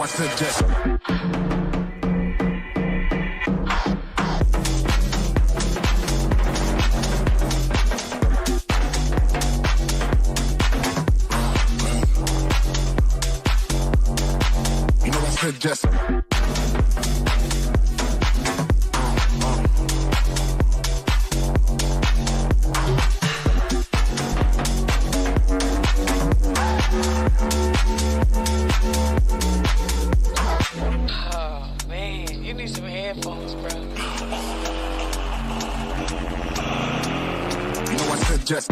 suggest. You know I suggest. Just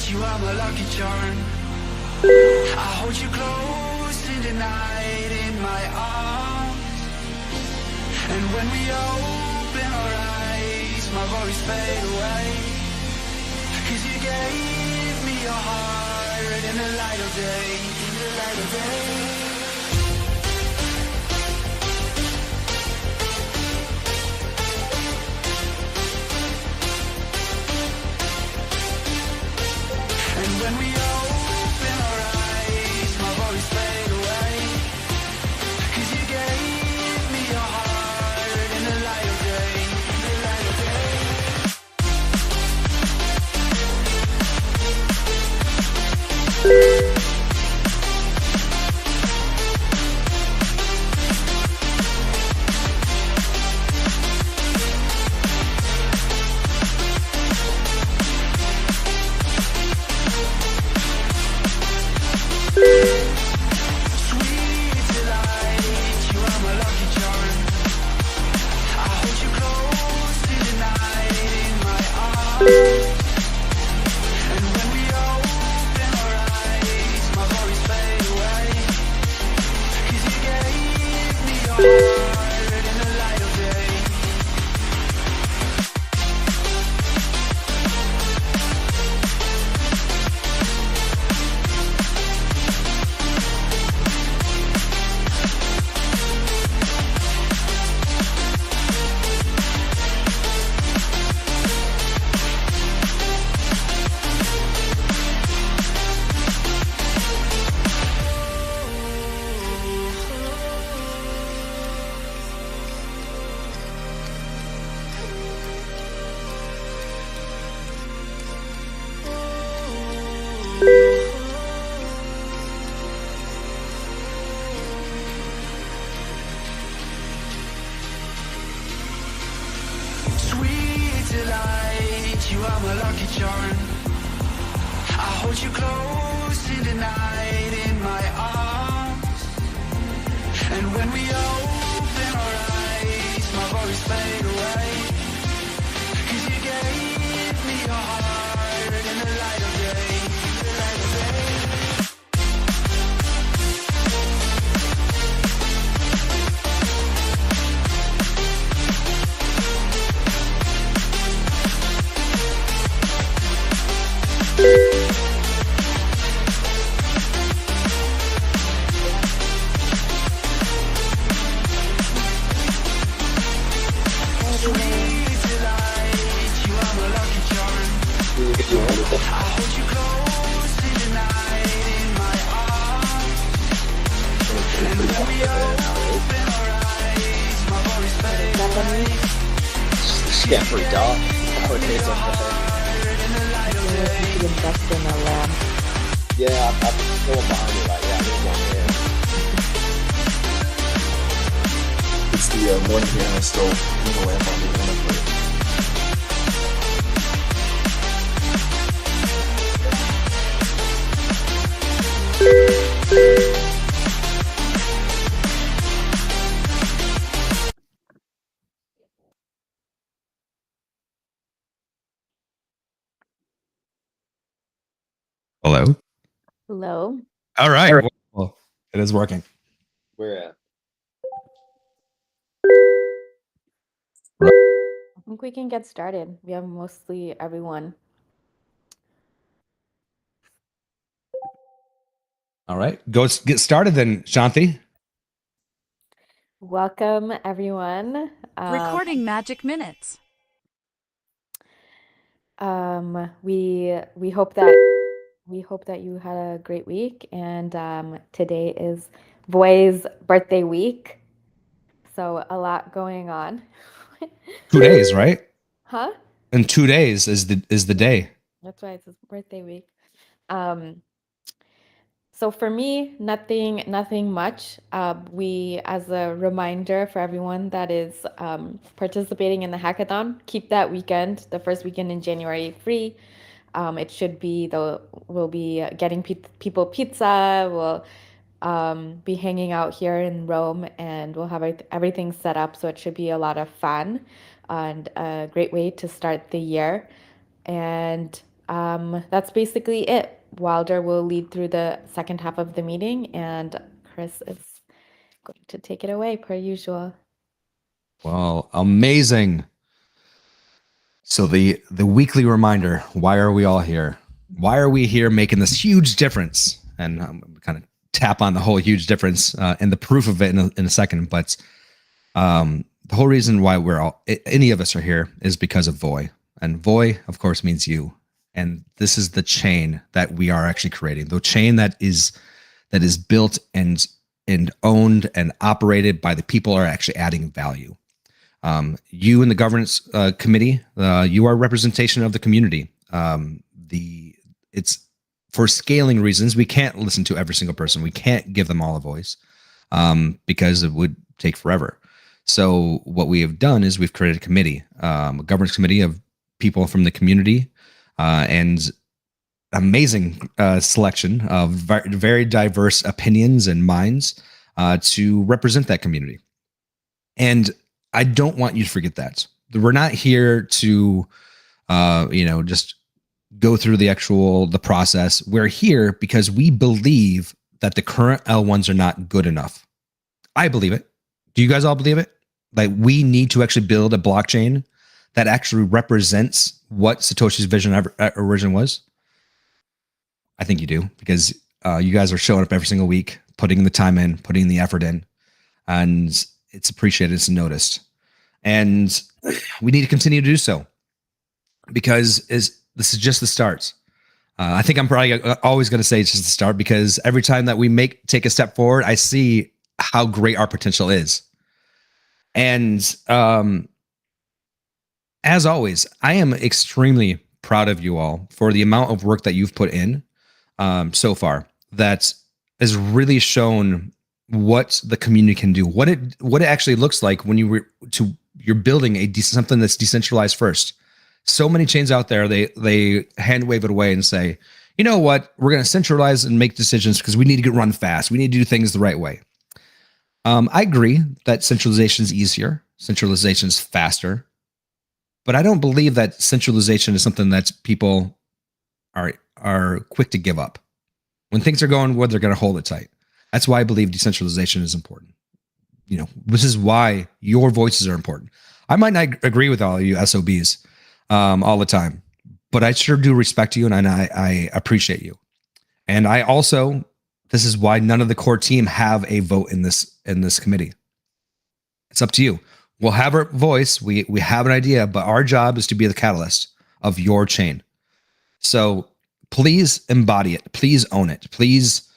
you are my lucky charm. I hold you close in the night in my arms. And when we open our eyes, my worries fade away. 'Cause you gave me your heart in the light of day, in the light of day. And when we open our eyes, my worries fade away. 'Cause you gave me your heart in the light of day, in the light of day. Sweet delight, you are my lucky charm. I hold you close in the night in my arms. And when we open our eyes, my worries fade away. 'Cause you gave me your heart in the light of day. Sweet delight, you are my lucky charm. I hold you close in the night in my arms. And when we open our eyes, my worries fade away. 'Cause you gave me your heart in the light of day, in the light of day. Sweet delight, you are my lucky charm. I hold you close in the night in my arms. And when we open our eyes, my worries fade away. It's getting pretty dark nowadays. Heart in the light of day. You can invest in a lamp. Yeah, I'm going behind you, like, yeah, there's one here. It's the morning here on the stove. Leave a lamp on the plate. Hello. Hello. All right. Well, it is working. We're at. I think we can get started. We have mostly everyone. All right. Get started then, Shanti. Welcome, everyone. Recording Magic Minutes. We hope that you had a great week, and today is Voy's birthday week, so a lot going on. 2 days, right? Huh? In 2 days is the day. That's why it's his birthday week. So for me, nothing much. We, as a reminder for everyone that is participating in the hackathon, keep that weekend, the first weekend in January, free. It should be we'll be getting people pizza. We'll be hanging out here in Rome, and we'll have everything set up. So it should be a lot of fun and a great way to start the year. And that's basically it. Wilder will lead through the second half of the meeting, and Chris is going to take it away per usual. Well, amazing. So the weekly reminder, why are we all here? Why are we here making this huge difference? And I'm kind of tap on the whole huge difference and the proof of it in a second. But the whole reason why any of us are here is because of Voy. And Voy, of course, means you. And this is the chain that we are actually creating. The chain that is built and owned and operated by the people are actually adding value. You in the governance committee, you are representation of the community. It's for scaling reasons. We can't listen to every single person. We can't give them all a voice because it would take forever. So what we have done is we've created a committee, a governance committee of people from the community and amazing selection of very diverse opinions and minds to represent that community. And I don't want you to forget that. We're not here to, just go through the process. We're here because we believe that the current L1s are not good enough. I believe it. Do you guys all believe it? Like we need to actually build a blockchain that actually represents what Satoshi's vision origin was. I think you do because you guys are showing up every single week, putting the time in, putting the effort in, and it's appreciated, it's noticed. And we need to continue to do so because this is just the start. I think I'm probably always going to say it's just the start because every time that we take a step forward, I see how great our potential is. And as always, I am extremely proud of you all for the amount of work that you've put in so far that has really shown what the community can do, what it actually looks like when you're building something that's decentralized first. So many chains out there, they hand wave it away and say, you know what, we're going to centralize and make decisions because we need to run fast. We need to do things the right way. I agree that centralization is easier, centralization is faster, but I don't believe that centralization is something that people are quick to give up. When things are going well, they're going to hold it tight. That's why I believe decentralization is important. This is why your voices are important. I might not agree with all of you SOBs all the time, but I sure do respect you and I appreciate you. And I also, this is why none of the core team have a vote in this committee. It's up to you. We'll have our voice. We have an idea, but our job is to be the catalyst of your chain. So please embody it. Please own it. Please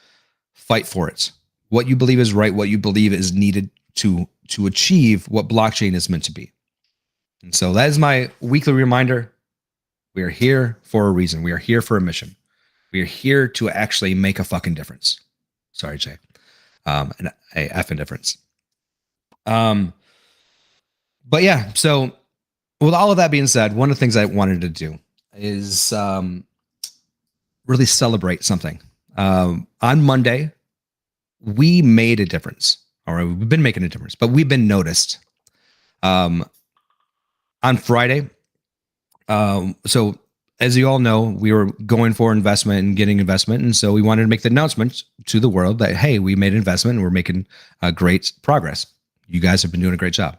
fight for it. What you believe is right, what you believe is needed to achieve what blockchain is meant to be. And so that is my weekly reminder. We are here for a reason. We are here for a mission. We are here to actually make a fucking difference. Sorry, Jay. A effing difference. But yeah, so with all of that being said, one of the things I wanted to do is really celebrate something. On Monday, we made a difference. All right, we've been making a difference, but we've been noticed. On Friday, so as you all know, we were going for investment and getting investment, and so we wanted to make the announcement to the world that, hey, we made an investment and we're making great progress. You guys have been doing a great job.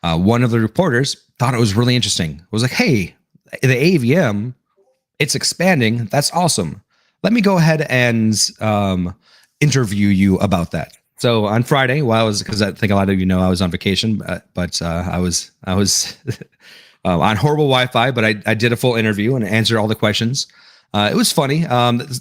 One of the reporters thought it was really interesting. It was like, hey, the AVM, it's expanding. That's awesome. Let me go ahead and interview you about that. So on Friday, because I think a lot of you know I was on vacation, but I was on horrible Wi-Fi, but I did a full interview and answered all the questions. It was funny.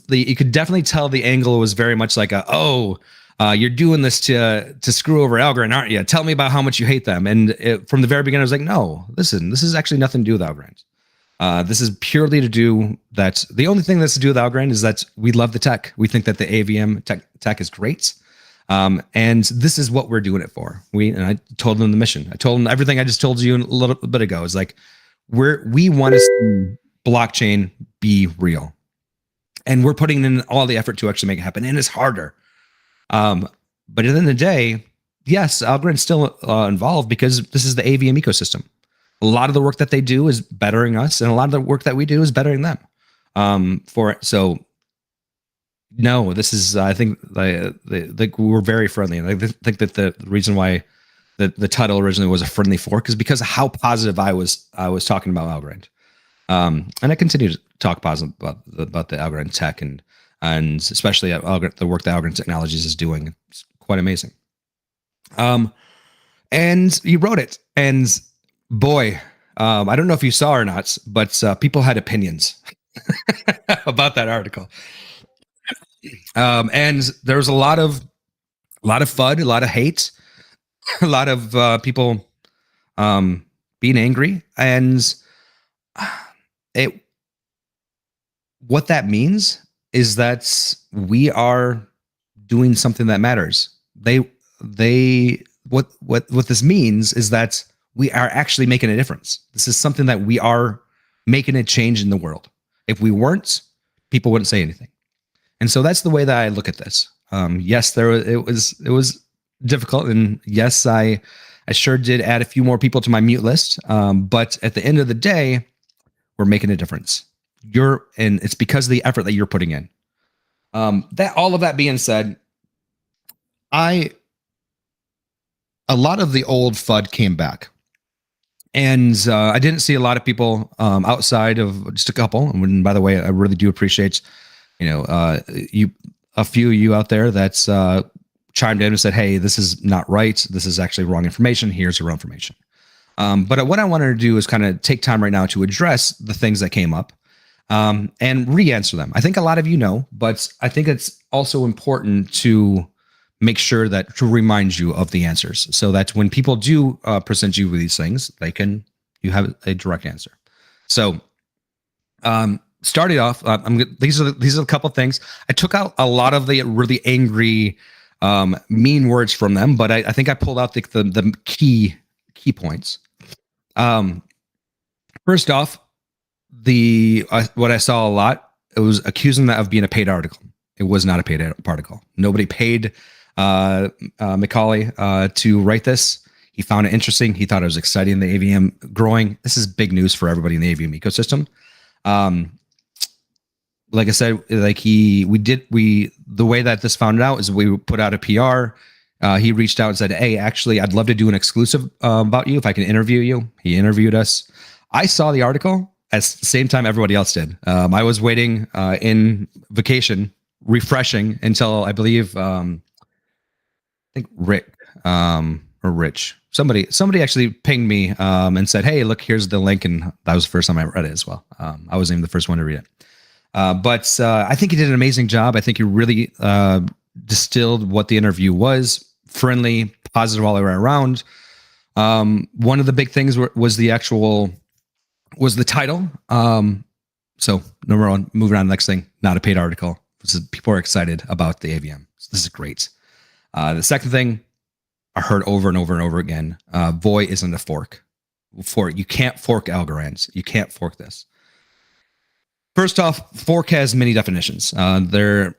You could definitely tell the angle was very much like you're doing this to screw over Algorand, aren't you? Tell me about how much you hate them. And from the very beginning, I was like, no, listen, this is actually nothing to do with Algorand. This is purely to do that. The only thing that's to do with Algorand is that we love the tech. We think that the AVM tech is great. And this is what we're doing it for. And I told them the mission. I told them everything I just told you a little bit ago. Is like, we want to see blockchain be real. And we're putting in all the effort to actually make it happen. And it's harder. But at the end of the day, yes, Algorand's still involved because this is the AVM ecosystem. A lot of the work that they do is bettering us, and a lot of the work that we do is bettering them. for it. So no, this is, I think we're very friendly. And I think that the reason why the title originally was a friendly fork is because of how positive I was talking about Algorand. And I continue to talk positive about the Algorand tech and especially the work that Algorand Technologies is doing. It's quite amazing. And you wrote it, and boy, I don't know if you saw or not, but people had opinions about that article. And there was a lot of FUD, a lot of hate, a lot of people being angry, and what that means is that we are doing something that matters. What this means is that we are actually making a difference. This is something that we are making a change in the world. If we weren't, people wouldn't say anything. And so that's the way that I look at this. Yes, it was difficult, and yes, I sure did add a few more people to my mute list. But at the end of the day, we're making a difference. And it's because of the effort that you're putting in. All of that being said, a lot of the old FUD came back, and I didn't see a lot of people outside of just a couple. And by the way, I really do appreciate, a few of you out there that's chimed in and said, "Hey, this is not right. This is actually wrong information. Here's the real information." But what I wanted to do is kind of take time right now to address the things that came up and re-answer them. I think a lot of you know, but I think it's also important to make sure to remind you of the answers, so that when people do present you with these things, you have a direct answer. So, starting off, these are a couple of things. I took out a lot of the really angry, mean words from them, but I think I pulled out the key points. First off, what I saw a lot, it was accusing that of being a paid article. It was not a paid article. Nobody paid Macaulay to write this. He found it interesting. He thought it was exciting. The AVM growing. This is big news for everybody in the AVM ecosystem. Like I said, the way that this found out is we put out a PR. He reached out and said, "Hey, actually, I'd love to do an exclusive about you if I can interview you." He interviewed us. I saw the article at the same time everybody else did. I was waiting in vacation, refreshing until I believe I think Rick or Rich, somebody actually pinged me and said, "Hey, look, here's the link," and that was the first time I read it as well. I wasn't even the first one to read it, but I think he did an amazing job. I think he really distilled what the interview was: friendly, positive all the way around. One of the big things was the title. So number one, moving on to the next thing, not a paid article. People are excited about the AVM. So this is great. The second thing I heard over and over and over again, Voy isn't a fork. You can't fork Algorand. You can't fork this. First off, fork has many definitions. A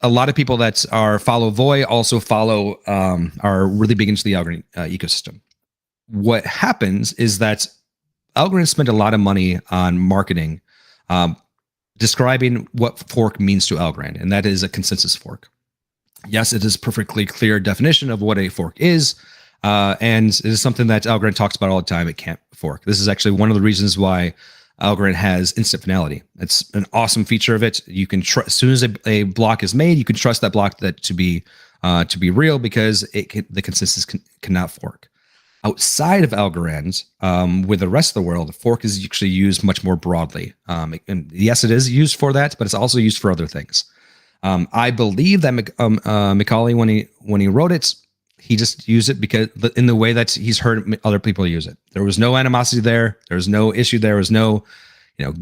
lot of people that follow Voy also are really big into the Algorand ecosystem. What happens is that Algorand spent a lot of money on marketing, describing what fork means to Algorand, and that is a consensus fork. Yes, it is a perfectly clear definition of what a fork is, and it is something that Algorand talks about all the time. It can't fork. This is actually one of the reasons why Algorand has instant finality. It's an awesome feature of it. You can as soon as a block is made, you can trust that block to be real, because the consensus cannot fork. Outside of Algorand, with the rest of the world, fork is actually used much more broadly. And yes, it is used for that, but it's also used for other things. I believe that Macaulay, when he wrote it, he just used it because in the way that he's heard other people use it. There was no animosity there. There was no issue. There was no,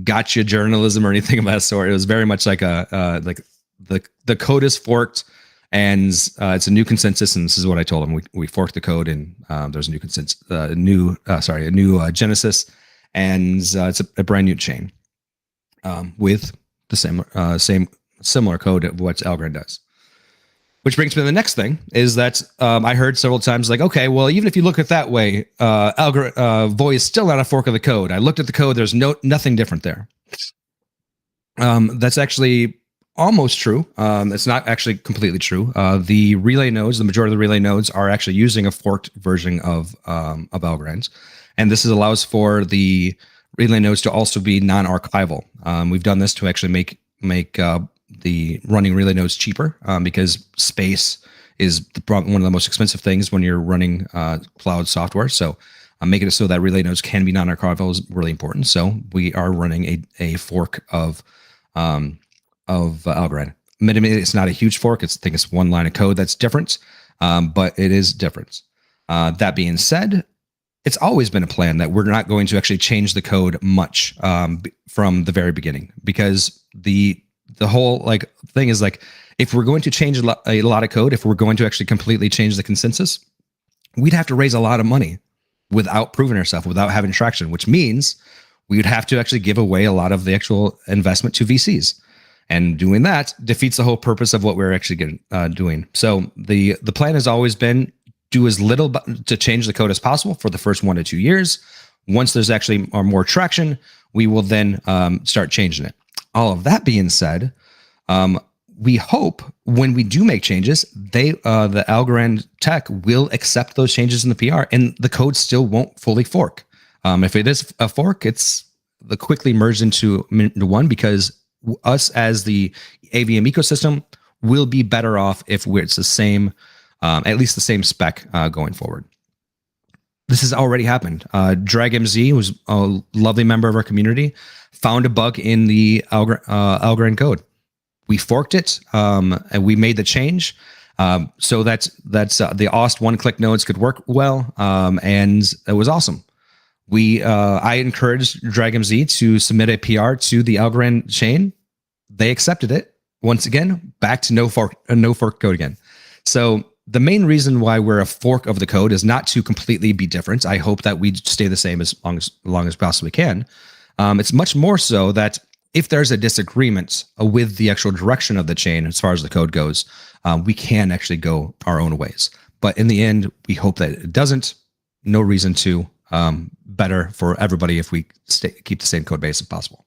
gotcha journalism or anything of that sort. It was very much like the code is forked, and it's a new consensus. And this is what I told him: we forked the code, and there's a new consensus, a new genesis, and it's a brand new chain with the same similar code of what Algorand does. Which brings me to the next thing is that I heard several times like, okay, well, even if you look at it that way, Voy is still not a fork of the code. I looked at the code. There's nothing different there. That's actually almost true. It's not actually completely true. The relay nodes, the majority of the relay nodes are actually using a forked version of Algorand. And this allows for the relay nodes to also be non-archival. We've done this to actually make the running relay nodes cheaper because space is one of the most expensive things when you're running cloud software. So making it so that relay nodes can be non-archival is really important. So we are running a fork of Algorand. Admittedly, it's not a huge fork. I think it's one line of code that's different, but it is different. That being said, it's always been a plan that we're not going to actually change the code much from the very beginning, because the whole like thing is like, if we're going to change a lot of code, if we're going to actually completely change the consensus, we'd have to raise a lot of money without proving ourselves, without having traction, which means we would have to actually give away a lot of the actual investment to VCs. And doing that defeats the whole purpose of what we're actually doing. So the plan has always been do as little to change the code as possible for the first 1 to 2 years. Once there's actually more traction, we will then start changing it. All of that being said, we hope when we do make changes, the Algorand tech will accept those changes in the PR, and the code still won't fully fork. If it is a fork, it's quickly merged into one, because us as the AVM ecosystem will be better off if it's the same, at least the same spec going forward. This has already happened. DragMZ, who's a lovely member of our community, found a bug in the Algorand code. We forked it, and we made the change so that's the OST one-click nodes could work well, and it was awesome. I encouraged DragMZ to submit a PR to the Algorand chain. They accepted it. Once again, back to no fork code again. So the main reason why we're a fork of the code is not to completely be different. I hope that we stay the same as long as possibly can. It's much more so that if there's a disagreement with the actual direction of the chain as far as the code goes, we can actually go our own ways. But in the end, we hope that it doesn't. No reason to. Better for everybody if we keep the same code base if possible.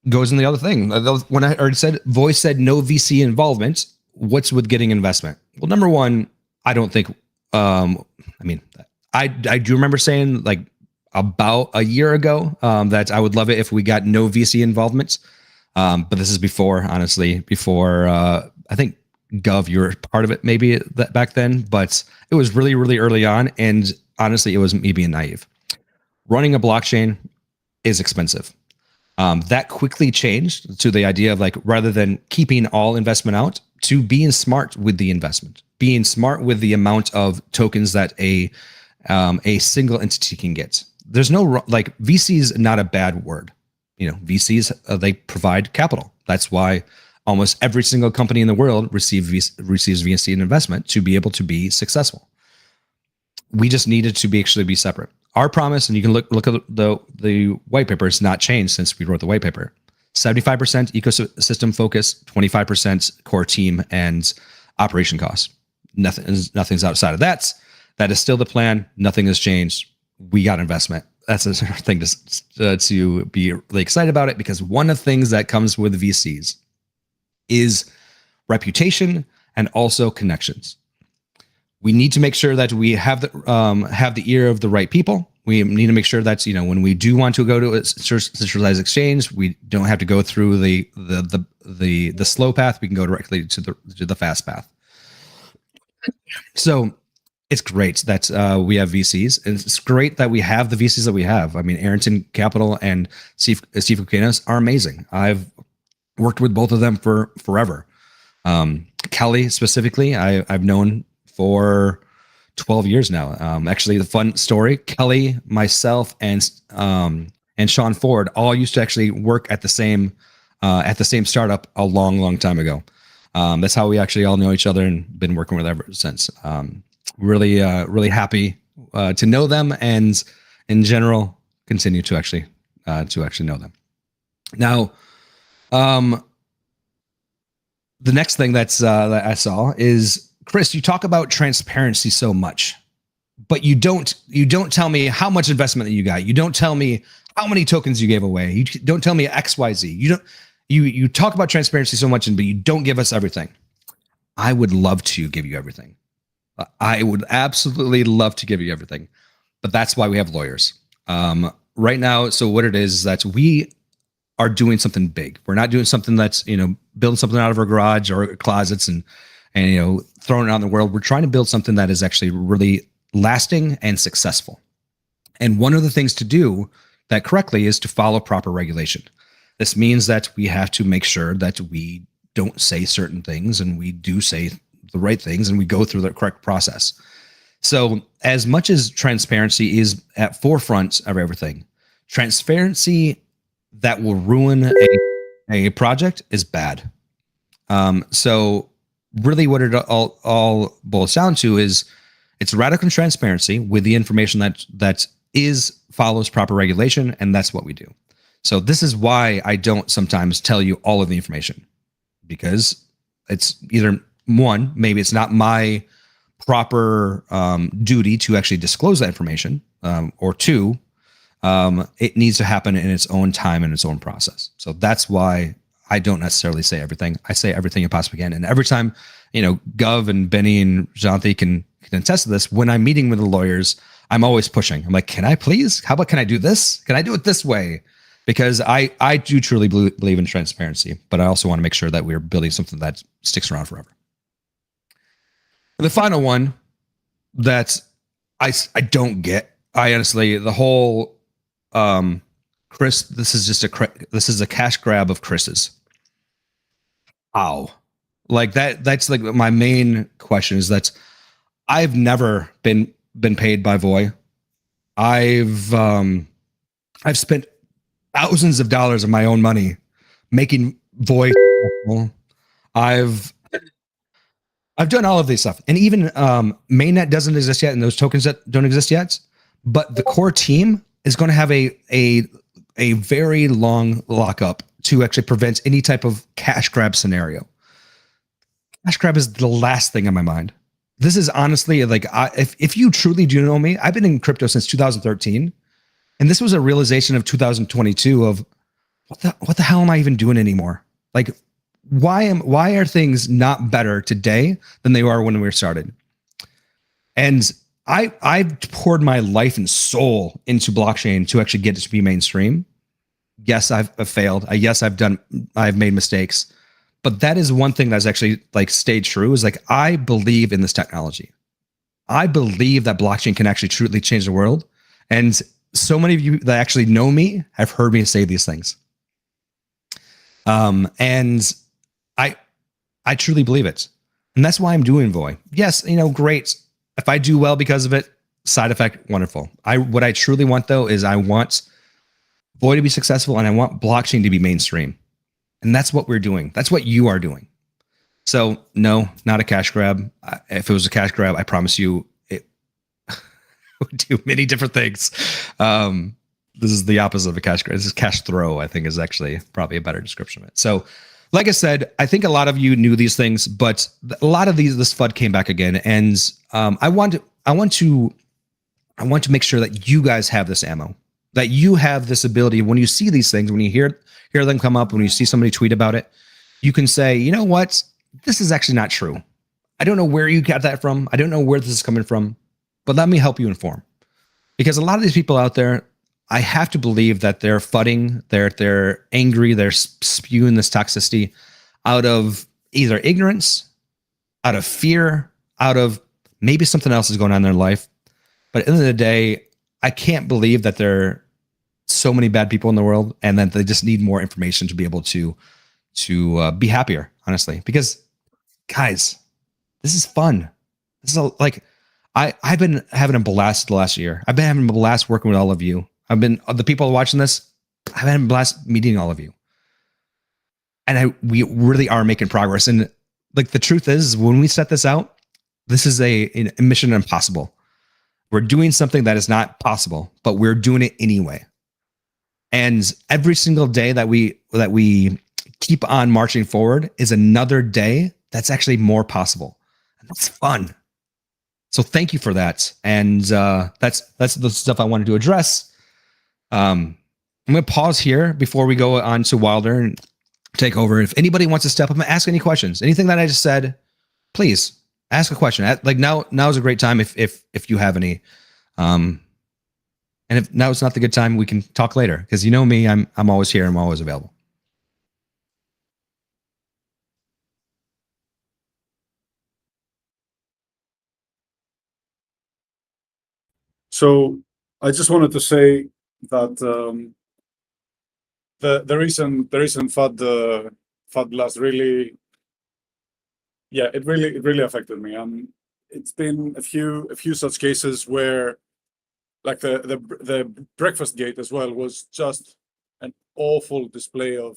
Goes in the other thing. When I already said, Voice said no VC involvement, what's with getting investment? Well, number one, I don't think, I do remember saying like about a year ago that I would love it if we got no VC involvement. But this is before I think Gov, you were part of it maybe back then, but it was really, really early on. And honestly, it was me being naive. Running a blockchain is expensive. That quickly changed to the idea of like, rather than keeping all investment out, to being smart with the investment, being smart with the amount of tokens that a single entity can get. There's no, like, VC is not a bad word. VCs, they provide capital. That's why almost every single company in the world receives VC investment to be able to be successful. We just needed to actually be separate. Our promise, and you can look at the white paper, has not changed since we wrote the white paper. 75% ecosystem focus, 25% core team and operation costs. Nothing's outside of that. That is still the plan. Nothing has changed. We got investment. That's a thing to be really excited about it, because one of the things that comes with VCs is reputation and also connections. We need to make sure that we have the ear of the right people. We need to make sure that when we do want to go to a centralized exchange, we don't have to go through the slow path. We can go directly to the fast path. So it's great that we have VCs, and it's great that we have the VCs that we have. I mean, Arrington Capital and Steve Kukanos are amazing. I've worked with both of them for forever. Kelly specifically, I've known for 12 years now. Actually, the fun story: Kelly, myself, and Sean Ford all used to actually work at the same startup a long time ago. That's how we actually all know each other and been working with ever since. Really happy to know them, and in general continue to actually know them. Now, The next thing that I saw is, Chris, you talk about transparency so much, but you don't tell me how much investment that you got. You don't tell me how many tokens you gave away. You don't tell me XYZ. You talk about transparency so much, but you don't give us everything. I would love to give you everything. I would absolutely love to give you everything, but that's why we have lawyers. Right now, so what it is that we are doing something big. We're not doing something that's, building something out of our garage or closets and throwing it out in the world. We're trying to build something that is actually really lasting and successful. And one of the things to do that correctly is to follow proper regulation. This means that we have to make sure that we don't say certain things and we do say the right things and we go through the correct process. So as much as transparency is at forefront of everything, transparency that will ruin a project is bad. So really what it all boils down to is it's radical transparency with the information that follows proper regulation, and that's what we do. So this is why I don't sometimes tell you all of the information, because it's either one, maybe it's not my proper duty to actually disclose that information, or two, it needs to happen in its own time and its own process. So that's why I don't necessarily say everything. I say everything I possibly can. And every time, Gov and Benny and Jonathan can attest to this, when I'm meeting with the lawyers, I'm always pushing. I'm like, can I please? How about, can I do this? Can I do it this way? Because I do truly believe in transparency, but I also want to make sure that we're building something that sticks around forever. The final one that I don't get, I honestly, the whole, Chris, this is a cash grab of Chris's. How? Like that's like my main question is that I've never been paid by Voy. I've spent thousands of dollars of my own money making Voy successful. I've done all of these stuff, and even mainnet doesn't exist yet, and those tokens that don't exist yet. But the core team is going to have a very long lockup to actually prevent any type of cash grab scenario. Cash grab is the last thing on my mind. This is honestly like, if you truly do know me, I've been in crypto since 2013, and this was a realization of 2022 of what the hell am I even doing anymore? Like, why are things not better today than they are when we started? And I've poured my life and soul into blockchain to actually get it to be mainstream. Yes, I've failed. Yes, I've made mistakes, but that is one thing that's actually like stayed true is like, I believe in this technology. I believe that blockchain can actually truly change the world. And so many of you that actually know me have heard me say these things. And I truly believe it. And that's why I'm doing Voy. Yes, great. If I do well because of it, side effect, wonderful. What I truly want though is I want Voy to be successful and I want blockchain to be mainstream. And that's what we're doing. That's what you are doing. So no, not a cash grab. If it was a cash grab, I promise you it would do many different things. This is the opposite of a cash grab. This is cash throw, I think is actually probably a better description of it. So like I said, I think a lot of you knew these things, but a lot of this FUD came back again. And I want to make sure that you guys have this ammo, that you have this ability. When you see these things, when you hear them come up, when you see somebody tweet about it, you can say, you know what? This is actually not true. I don't know where you got that from. I don't know where this is coming from, but let me help you inform. Because a lot of these people out there, I have to believe that they're fudding, they're angry, they're spewing this toxicity out of either ignorance, out of fear, out of maybe something else is going on in their life. But at the end of the day, I can't believe that there are so many bad people in the world and that they just need more information to be able to be happier, honestly. Because guys, this is fun. This is like, I've been having a blast the last year. I've been having a blast working with all of you. The people watching this, I've had a blast meeting all of you. And we really are making progress. And like the truth is, when we set this out, this is a mission impossible. We're doing something that is not possible, but we're doing it anyway. And every single day that we keep on marching forward is another day that's actually more possible. And that's fun. So thank you for that. And that's the stuff I wanted to address. I'm going to pause here before we go on to Wilder and take over. If anybody wants to step up and ask any questions, anything that I just said, please ask a question. Like now is a great time if you have any. And if now is not the good time, we can talk later, because you know me, I'm always here. I'm always available. So I just wanted to say that the recent FUD blast really, yeah, it really affected me. It's been a few such cases where, like the breakfast gate as well, was just an awful display of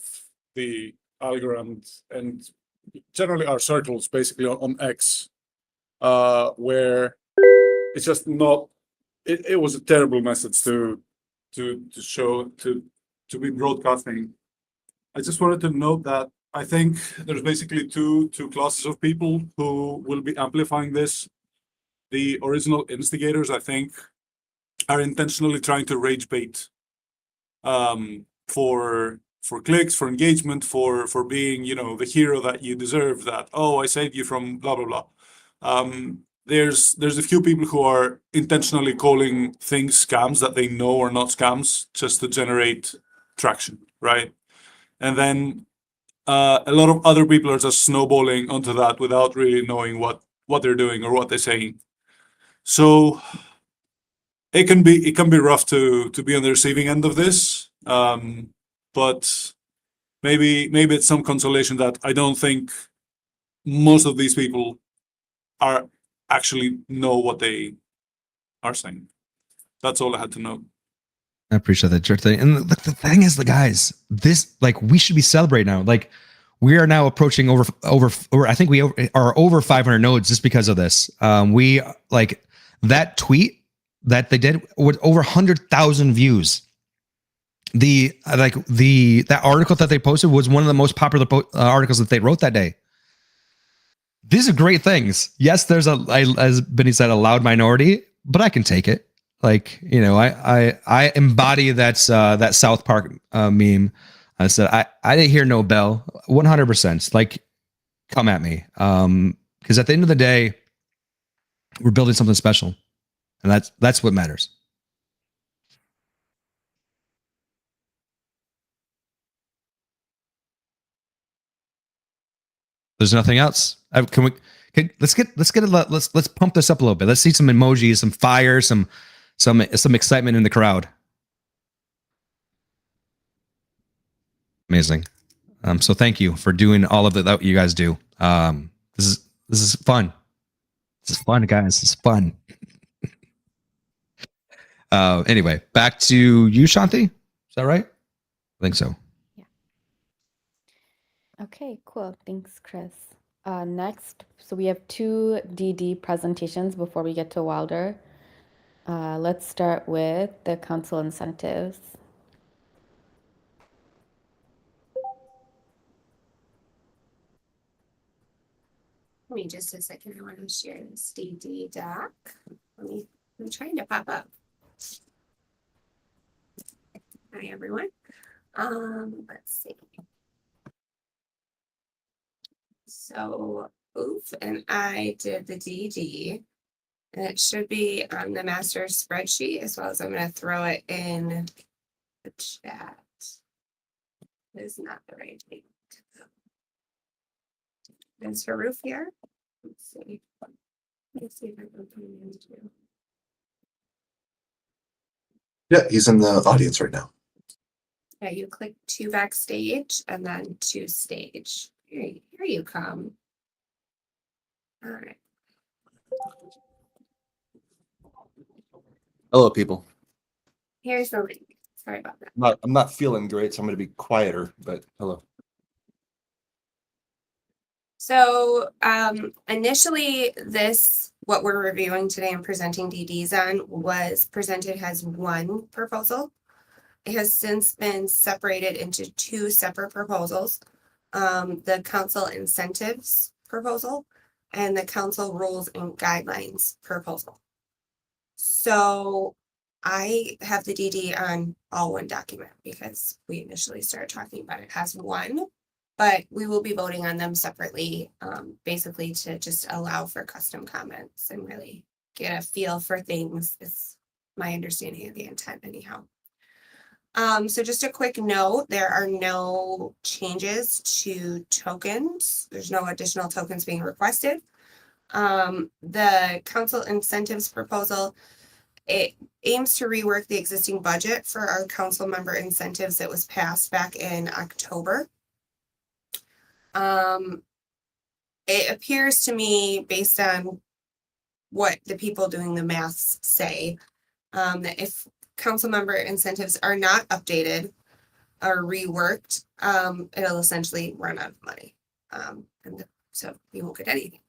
the algorithms and generally our circles, basically on X, where it's just not. It was a terrible message to show to be broadcasting. I just wanted to note that I think there's basically two classes of people who will be amplifying this. The original instigators, I think, are intentionally trying to rage bait for clicks, for engagement, for being, the hero that you deserve, that, oh, I saved you from blah blah blah. There's a few people who are intentionally calling things scams that they know are not scams, just to generate traction, right? And then a lot of other people are just snowballing onto that without really knowing what they're doing or what they're saying. So it can be rough to be on the receiving end of this, but maybe it's some consolation that I don't think most of these people are actually know what they are saying. That's all I had to know. I appreciate that, Jerk. And the thing is, the guys, this, like, we should be celebrating now. Like, we are now approaching over. I think we are over 500 nodes just because of this. We, like, that tweet that they did with over 100,000 views. That article that they posted was one of the most popular articles that they wrote that day. These are great things. Yes, there's as Benny said, a loud minority, but I can take it. Like, I embody that South Park meme. I said, I didn't hear no bell. 100%. Like, come at me. Because at the end of the day, we're building something special, and that's what matters. There's nothing else. Let's pump this up a little bit. Let's see some emojis, some fire, some excitement in the crowd. Amazing. So thank you for doing all of that you guys do. This is fun. This is fun, guys. This is fun. Anyway, back to you, Shanti. Is that right? I think so. Okay, cool. Thanks, Chris. Next, so we have 2 DD presentations before we get to Wilder. Let's start with the council incentives. Give me just a second. I want to share this DD doc. I'm trying to pop up. Hi, everyone. Let's see. So Oof and I did the DD, and it should be on the master spreadsheet, as well as I'm going to throw it in the chat. It is not the right link. Is Haruf here? Let's see. Let's see if I can put him into. Yeah, he's in the audience right now. Yeah, you click to backstage and then to stage. Here you come. All right. Hello, people. Here's the link. Sorry about that. I'm not feeling great, so I'm going to be quieter, but hello. So initially, what we're reviewing today and presenting DDs on was presented as one proposal. It has since been separated into 2 separate proposals. the council incentives proposal and the council rules and guidelines proposal. So I have the DD on all one document because we initially started talking about it as one, but we will be voting on them separately, basically to just allow for custom comments and really get a feel for things. It's my understanding of the intent anyhow. So just a quick note, there are no changes to tokens. There's no additional tokens being requested. The council incentives proposal, it aims to rework the existing budget for our council member incentives that was passed back in October. It appears to me, based on what the people doing the maths say, that if council member incentives are not updated or reworked, it'll essentially run out of money. So we won't get anything.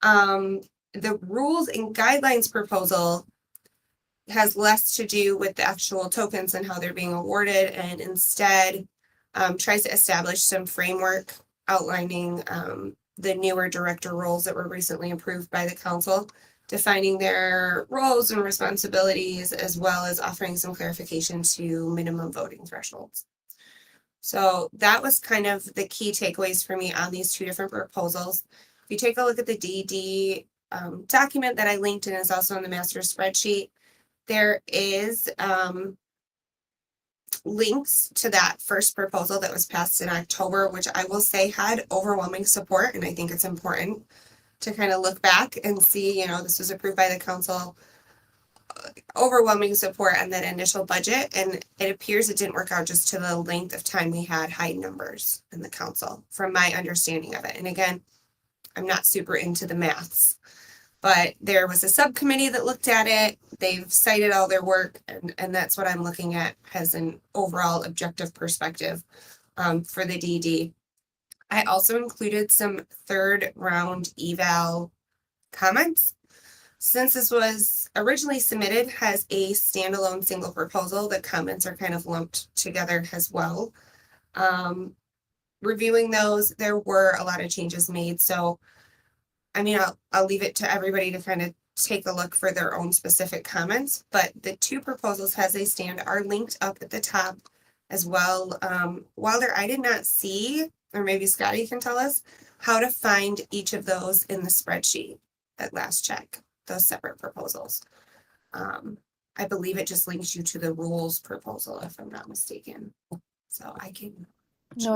The rules and guidelines proposal has less to do with the actual tokens and how they're being awarded, and instead tries to establish some framework outlining the newer director roles that were recently approved by the council, defining their roles and responsibilities, as well as offering some clarification to minimum voting thresholds. So that was kind of the key takeaways for me on these two different proposals. If you take a look at the DD document that I linked and is also in the master spreadsheet, there is links to that first proposal that was passed in October, which I will say had overwhelming support. And I think it's important to kind of look back and see, you know, this was approved by the council, overwhelming support on that initial budget. And it appears it didn't work out just to the length of time we had high numbers in the council, from my understanding of it. And again, I'm not super into the maths, but there was a subcommittee that looked at it. They've cited all their work, and that's what I'm looking at as an overall objective perspective for the DD. I also included some third round eval comments. Since this was originally submitted as a standalone single proposal, the comments are kind of lumped together as well. Reviewing those, there were a lot of changes made. So, I mean, I'll leave it to everybody to kind of take a look for their own specific comments, but the two proposals as they stand are linked up at the top as well. Wilder, I did not see, or maybe Scotty can tell us, how to find each of those in the spreadsheet at last check, those separate proposals. I believe it just links you to the rules proposal, if I'm not mistaken. So I can. No,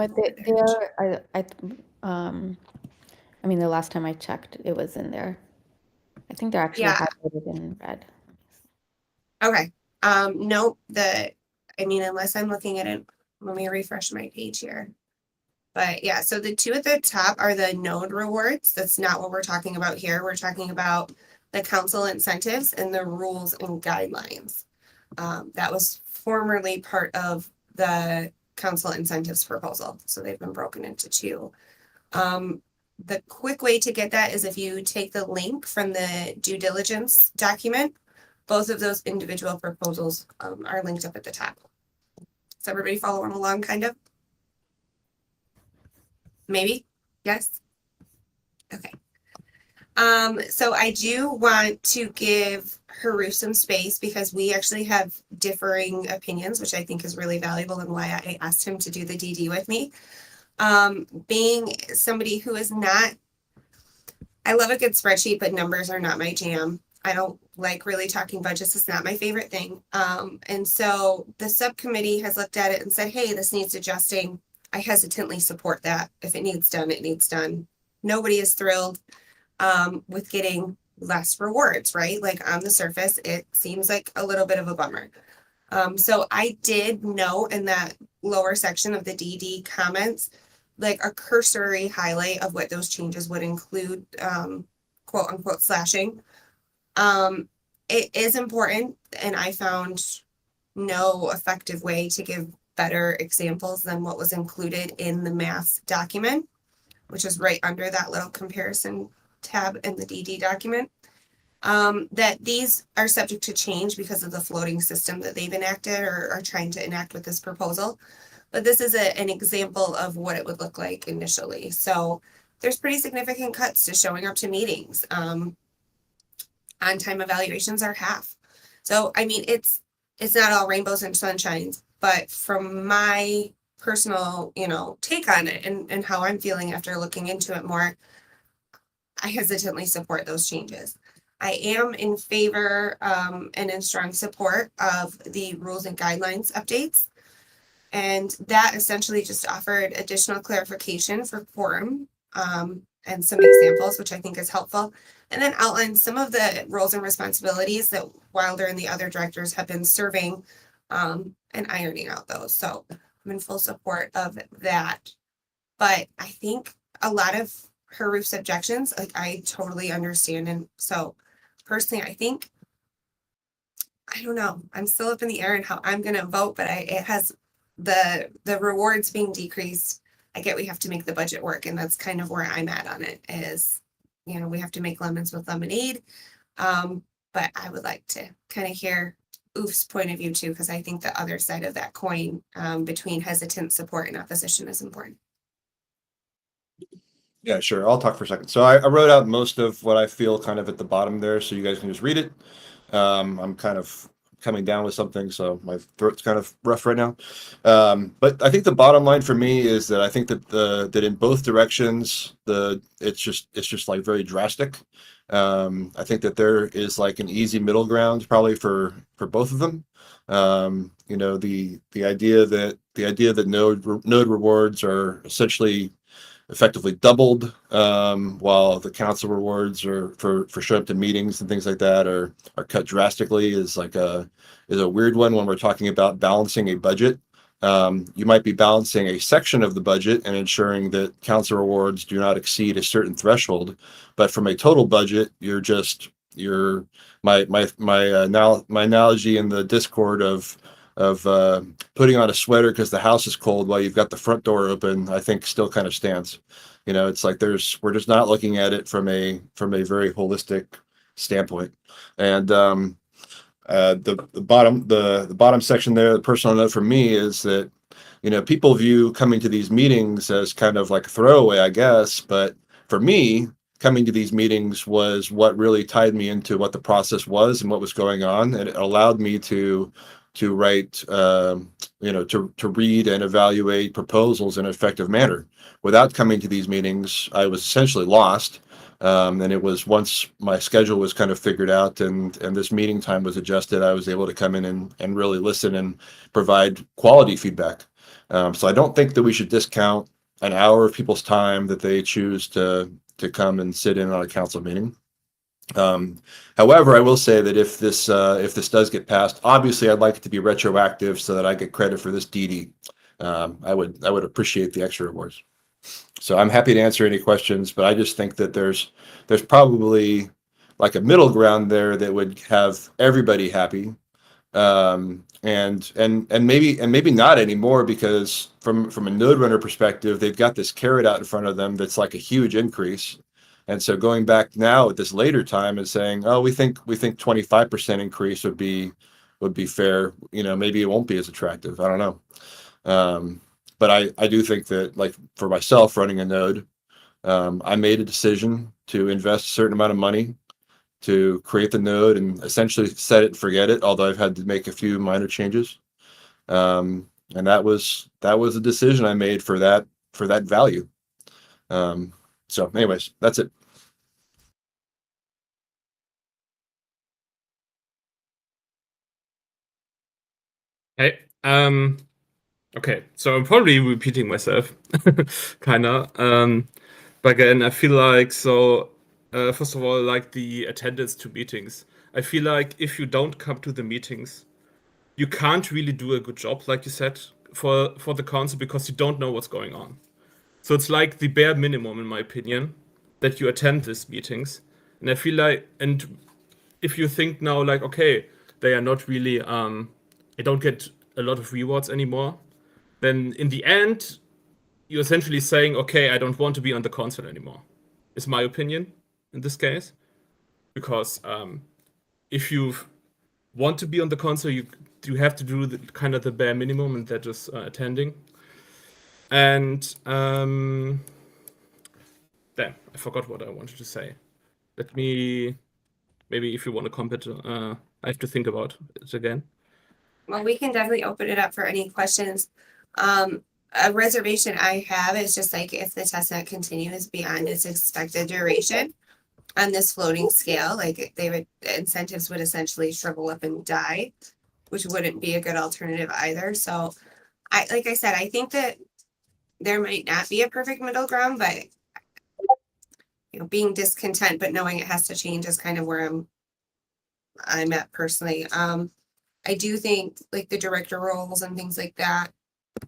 I mean, the last time I checked, it was in there. I think they're actually highlighted in red. Okay. No, I mean, unless I'm looking at it, let me refresh my page here. But yeah, so the two at the top are the node rewards. That's not what we're talking about here. We're talking about the council incentives and the rules and guidelines. That was formerly part of the council incentives proposal. So they've been broken into two. The quick way to get that is if you take the link from the due diligence document. Both of those individual proposals are linked up at the top. Is everybody following along, kind of? Maybe? Yes? Okay. So I do want to give Haru some space because we actually have differing opinions, which I think is really valuable and why I asked him to do the DD with me. Being somebody who is not, I love a good spreadsheet, but numbers are not my jam. I don't like really talking budgets. It's not my favorite thing. And so the subcommittee has looked at it and said, hey, this needs adjusting. I hesitantly support that. If it needs done, it needs done. Nobody is thrilled with getting less rewards, right? Like on the surface, it seems like a little bit of a bummer. So I did note in that lower section of the DD comments, like a cursory highlight of what those changes would include, quote unquote, slashing. It is important, and I found no effective way to give better examples than what was included in the math document, which is right under that little comparison tab in the DD document. That these are subject to change because of the floating system that they've enacted or are trying to enact with this proposal. but this is an example of what it would look like initially. So there's pretty significant cuts to showing up to meetings. On-time evaluations are half. So, I mean, it's not all rainbows and sunshines, but from my personal, take on it and how I'm feeling after looking into it more, I hesitantly support those changes. I am in favor and in strong support of the rules and guidelines updates. And that essentially just offered additional clarification for quorum and some examples, which I think is helpful. And then outline some of the roles and responsibilities that Wilder and the other directors have been serving and ironing out those. So I'm in full support of that. But I think a lot of Haruf's objections, like, I totally understand. And so personally, I think, I don't know, I'm still up in the air in how I'm going to vote, but it has the rewards being decreased. I get we have to make the budget work, and that's kind of where I'm at on it is, we have to make lemons with lemonade. But I would like to kind of hear Oof's point of view too, because I think the other side of that coin between hesitant support and opposition is important. Yeah, sure. I'll talk for a second. So I wrote out most of what I feel kind of at the bottom there, so you guys can just read it. I'm kind of coming down with something, so my throat's kind of rough right now. But I think the bottom line for me is that I think that that in both directions, it's just like very drastic. I think that there is like an easy middle ground probably for both of them. The idea that node rewards are essentially effectively doubled, while the council rewards are for showing up to meetings and things like that are cut drastically is a weird one when we're talking about balancing a budget. You might be balancing a section of the budget and ensuring that council rewards do not exceed a certain threshold, but from a total budget, my analogy in the Discord of putting on a sweater because the house is cold while you've got the front door open, I think still kind of stands. It's like we're just not looking at it from a very holistic standpoint. And the bottom section there, the personal note for me is that people view coming to these meetings as kind of like a throwaway, I guess, but for me, coming to these meetings was what really tied me into what the process was and what was going on, and it allowed me to write, to read and evaluate proposals in an effective manner. Without coming to these meetings, I was essentially lost. And it was once my schedule was kind of figured out and this meeting time was adjusted, I was able to come in and really listen and provide quality feedback. So I don't think that we should discount an hour of people's time that they choose to come and sit in on a council meeting. However, I will say that if this does get passed, obviously I'd like it to be retroactive so that I get credit for this DD. I would appreciate the extra rewards. So I'm happy to answer any questions, but I just think that there's probably like a middle ground there that would have everybody happy, and maybe not anymore, because from a node runner perspective, they've got this carrot out in front of them that's like a huge increase. And so going back now at this later time and saying, oh, we think 25% increase would be fair. Maybe it won't be as attractive. I don't know. But I do think that, like, for myself running a node, I made a decision to invest a certain amount of money to create the node and essentially set it and forget it, although I've had to make a few minor changes. And that was a decision I made for that value. So anyways, that's it. Hey, okay, so I'm probably repeating myself, kinda. But again, I feel like, first of all, like the attendance to meetings. I feel like if you don't come to the meetings, you can't really do a good job, like you said, for the council, because you don't know what's going on. So it's like the bare minimum, in my opinion, that you attend these meetings. And I feel like, and if you think now, like, okay, they are not really, I don't get a lot of rewards anymore, then in the end, you're essentially saying, okay, I don't want to be on the council anymore, is my opinion in this case. Because if you want to be on the council, you have to do the bare minimum, and that is attending. And damn, I forgot what I wanted to say. Let me, maybe if you want to comment, I have to think about it again. Well, we can definitely open it up for any questions. A reservation I have is just like if the testnet continues beyond its expected duration on this floating scale, like incentives would essentially shrivel up and die, which wouldn't be a good alternative either. So like I said, I think that there might not be a perfect middle ground, but being discontent but knowing it has to change is kind of where I'm at personally. I do think like the director roles and things like that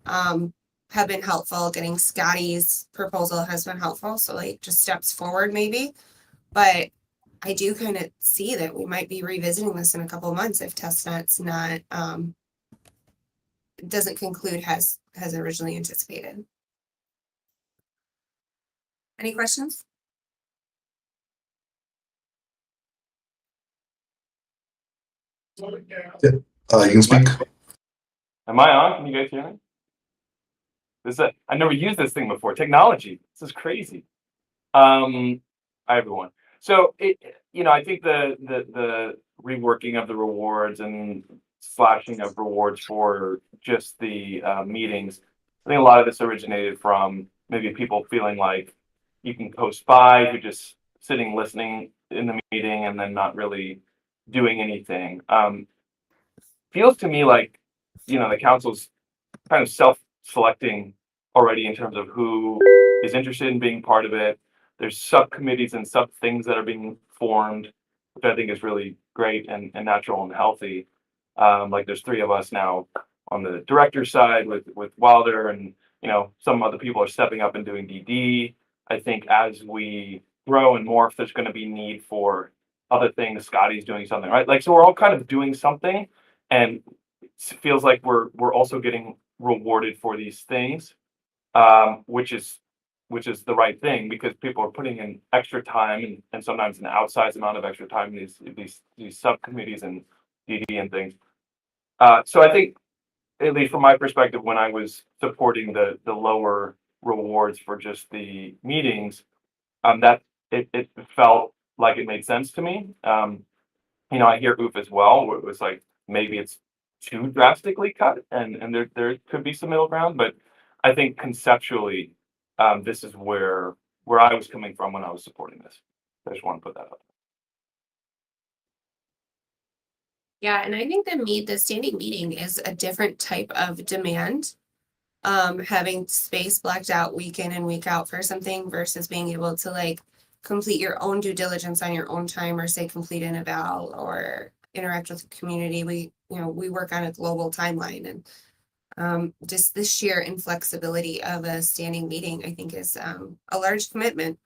have been helpful. Getting Scotty's proposal has been helpful. So like just steps forward maybe. But I do kind of see that we might be revisiting this in a couple of months if testnet's not doesn't conclude as originally anticipated. Any questions? You can speak. Am I on? Can you guys hear me? I never used this thing before. Technology. This is crazy. Hi everyone. So I think the reworking of the rewards and slashing of rewards for just the meetings, I think a lot of this originated from maybe people feeling like you can post by who just sitting listening in the meeting and then not really doing anything. Feels to me like the council's kind of self-selecting already in terms of who is interested in being part of it. There's subcommittees and sub things that are being formed, which I think is really great and natural and healthy. Like there's 3 of us now on the director side with Wilder, and some other people are stepping up and doing DD. I think as we grow and morph, there's going to be need for other things. Scotty's doing something, right? Like, so we're all kind of doing something, and it feels like we're also getting rewarded for these things, which is the right thing, because people are putting in extra time and sometimes an outsized amount of extra time in these subcommittees and DD and things. So I think, at least from my perspective, when I was supporting the lower rewards for just the meetings, that it felt like it made sense to me. I hear Oof as well, where it was like maybe it's too drastically cut, and there could be some middle ground, but I think conceptually, this is where I was coming from when I was supporting this. I just want to put that up. Yeah, and I think the standing meeting is a different type of demand. Having space blacked out week in and week out for something versus being able to like complete your own due diligence on your own time, or say complete an eval or interact with the community. We work on a global timeline, and just the sheer inflexibility of a standing meeting, I think, is a large commitment,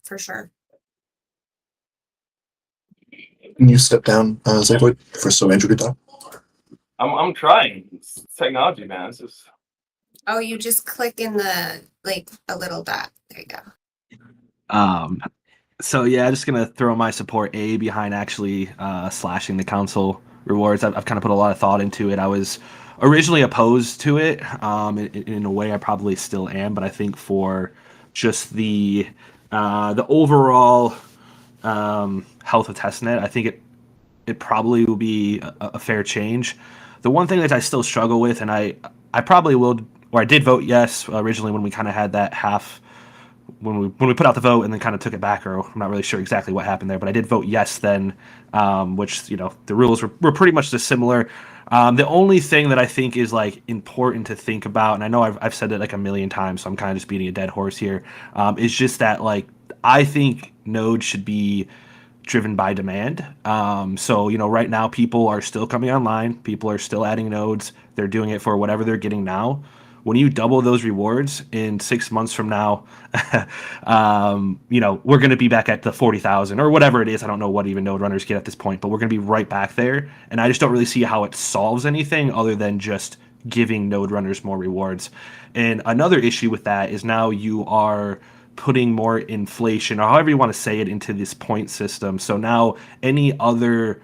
for sure. Can you step down, Zayvoid, so Andrew could talk? I'm trying. It's technology, man. It's just. Oh, you just click in the a little dot. There you go. So yeah, just gonna throw my support behind actually slashing the council rewards. I've kind of put a lot of thought into it. I was originally opposed to it. In a way, I probably still am, but I think for just the overall health of testnet, I think it probably will be a fair change. The one thing that I still struggle with, and I probably will, or I did vote yes originally when we kind of had that half. When we put out the vote and then kind of took it back, or I'm not really sure exactly what happened there, but I did vote yes then, which, the rules were pretty much similar. The only thing that I think is like important to think about, and I know I've said it like a million times, so I'm kind of just beating a dead horse here, is just that like I think nodes should be driven by demand. So right now people are still coming online, people are still adding nodes, they're doing it for whatever they're getting now. When you double those rewards in 6 months from now, we're going to be back at the 40,000 or whatever it is. I don't know what even node runners get at this point, but we're going to be right back there. And I just don't really see how it solves anything other than just giving node runners more rewards. And another issue with that is now you are putting more inflation, or however you want to say it, into this point system. So now any other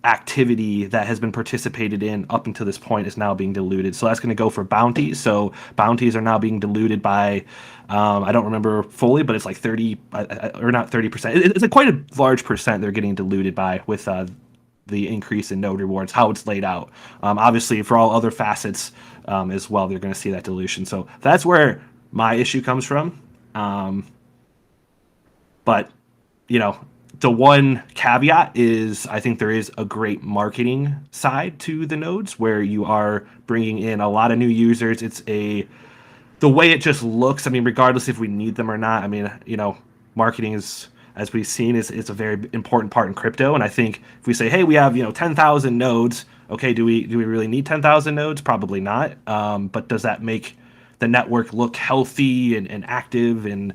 activity that has been participated in up until this point is now being diluted. So that's going to go for bounties. So bounties are now being diluted by, I don't remember fully, but it's like 30 or not 30%. It's quite a large percent they're getting diluted by with the increase in node rewards, how it's laid out. Obviously, for all other facets as well, they're going to see that dilution. So that's where my issue comes from. But, you know, the one caveat is I think there is a great marketing side to the nodes where you are bringing in a lot of new users. The way it just looks, I mean, regardless if we need them or not, I mean, you know, marketing is, as we've seen, is a very important part in crypto. And I think if we say, hey, we have, you know, 10,000 nodes, okay, do we really need 10,000 nodes? Probably not. But does that make the network look healthy and active and